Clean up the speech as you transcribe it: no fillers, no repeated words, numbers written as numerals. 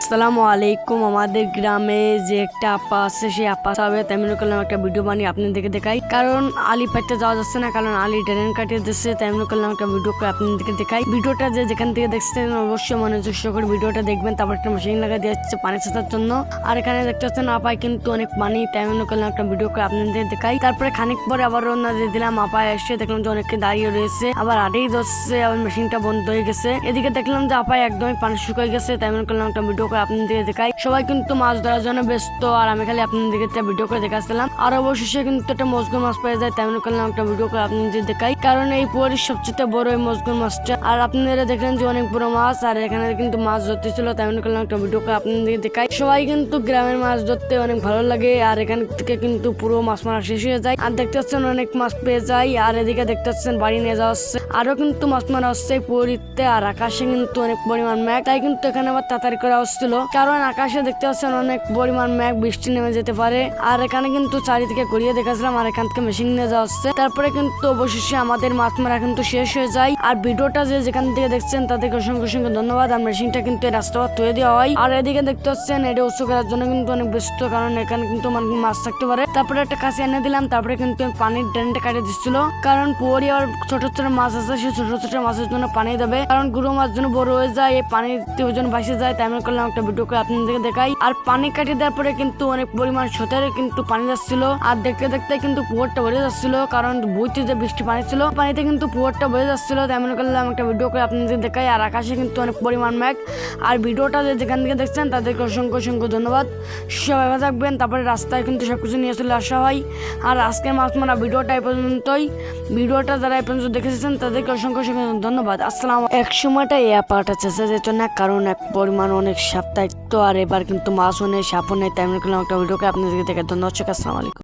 আসসালামু আলাইকুম। আমাদের গ্রামে যে একটা আপা আছে, সেই আপা সাহেব তেমন করলাম একটা ভিডিও বানিয়ে আপনাদেরকে দেখাই। কারণ আলি পাইতে যাওয়া যাচ্ছে না, কারণ আলি ট্রেন কাটিয়ে দিচ্ছে। তেমন করলাম একটা ভিডিও করে আপনাদেরকে দেখাই। ভিডিওটা যে যেখান থেকে দেখছেন অবশ্যই মনোযোগ করে ভিডিওটা দেখবেন। তারপর একটা মেশিন লাগা দিয়ে যাচ্ছে পানি ছাতার জন্য। আর এখানে দেখতে পাচ্ছেন আপায় কিন্তু অনেক পানি। তেমন করলাম একটা ভিডিও করে আপনাদের দেখাই। তারপরে খানিক পরে আবার রওনা দিয়ে দিলাম। আপায় এসে দেখলাম যে অনেকে দাঁড়িয়ে রয়েছে, আবার আড়েই ধরছে, আবার মেশিনটা বন্ধ হয়ে গেছে। এদিকে দেখলাম যে আপায় একদমই পানি শুকিয়ে গেছে। তেমন করলাম একটা ভিডিও করে আপনাদের দেখাই। সবাই কিন্তু মাছ ধরার জন্য ব্যস্ত, আর আমি খালি আপনাদেরকে একটা ভিডিও করে দেখাচ্ছিলাম। আর অবশেষে কিন্তু একটা মজগুর মাছ পেয়ে যায়। তেমন করলাম একটা ভিডিও করে আপনাদের দেখাই, কারণ এই পুকুরের সবচেয়ে বড় এই মজগুর মাছটা। আর আপনারা দেখলেন যে অনেক বড় মাছ, আর এখানে কিন্তু মাছ ধরতে ছিল। তেমন করলাম একটা ভিডিও করে আপনাদেরকে দেখাই। সবাই কিন্তু গ্রামের মাছ ধরতে অনেক ভালো লাগে, আর এখান থেকে কিন্তু পুরো মাছ মারা শেষ হয়ে যায়। আর দেখতে পাচ্ছেন অনেক মাছ পেয়ে যায়। আর এদিকে দেখতে পাচ্ছেন বাড়ি নিয়ে যাওয়া হচ্ছে, আরো কিন্তু মাছ মারা হচ্ছে পুকুরিতে। আর আকাশে কিন্তু অনেক পরিমাণ মেঘ, তাই কিন্তু এখানে আবার তাড়াতাড়ি করা হচ্ছিল, কারণ আকাশে দেখতে পাচ্ছেন অনেক পরিমাণ মেঘ, বৃষ্টি নেমে যেতে পারে। আর এখানে কিন্তু চারিদিকে ঘুরিয়ে দেখাছিলাম, আর এখান থেকে মেশিন নিয়ে যাওয়া হচ্ছে। তারপরে কিন্তু অবশেষে আমাদের মাছ মারা কিন্তু শেষ হয়ে যায়। আর ভিডিওটা যে যেখান থেকে দেখছেন তাদেরকে অসংখ্য অসংখ্য ধন্যবাদ। আর মেশিনটা কিন্তু রাস্তা ধুয়ে দেওয়া হয়। আর এদিকে দেখতে পাচ্ছেন এটা উৎস করার জন্য কিন্তু অনেক ব্যস্ত, কারণ এখানে কিন্তু মাছ থাকতে পারে। তারপরে একটা কাছে এনে দিলাম। তারপরে কিন্তু পানির ড্রেনটা কাটিয়ে দিচ্ছিল, কারণ পুকুরে আর ছোট ছোট মাছ আছে, সেই ছোট ছোট মাছের জন্য পানি দেবে, কারণ গুঁড়ো মাছ যেন বড় হয়ে যায়, এই পানিতে ওজন ভাসে যায়। তেমন করলাম একটা ভিডিও করে আপনাদেরকে দেখাই। আর পানি কাটিয়ে দেওয়ার পরে কিন্তু অনেক পরিমাণ স্রোতের কিন্তু পানি যাচ্ছিল। আর দেখতে দেখতে কিন্তু পুকুরটা ভরে যাচ্ছিল, কারণ বইতে যে বৃষ্টি পানি ছিল, পানিতে কিন্তু পুকুরটা ভরে যাচ্ছিল। তেমন করলাম একটা ভিডিও করে আপনাদের দেখাই। আর আকাশে কিন্তু অনেক পরিমাণ মেঘ। আর ভিডিওটা যে যেখান থেকে দেখছেন তাদেরকে অসংখ্য অসংখ্য ধন্যবাদ। সবাই ভালো থাকবেন। তারপরে রাস্তায় কিন্তু সবকিছু নিয়ে চলে আসা হয়। আর আজকের মাছ মারা ভিডিওটা এই পর্যন্তই। ভিডিওটা যারা এই পর্যন্ত দেখেছেন তাদেরকে অসংখ্য অসংখ্য ধন্যবাদ। আসসালাম। এক সময়টা এই পাটা চেষ্টা যেত না, কারণ এক পরিমাণ অনেক সাপ থাকতো। আর এবার কিন্তু মাছও নেই, সাপও নেই। তেমন করলাম একটা ভিডিওকে আপনাদেরকে দেখে ধন্যবাদ। আসসালামু আলাইকুম।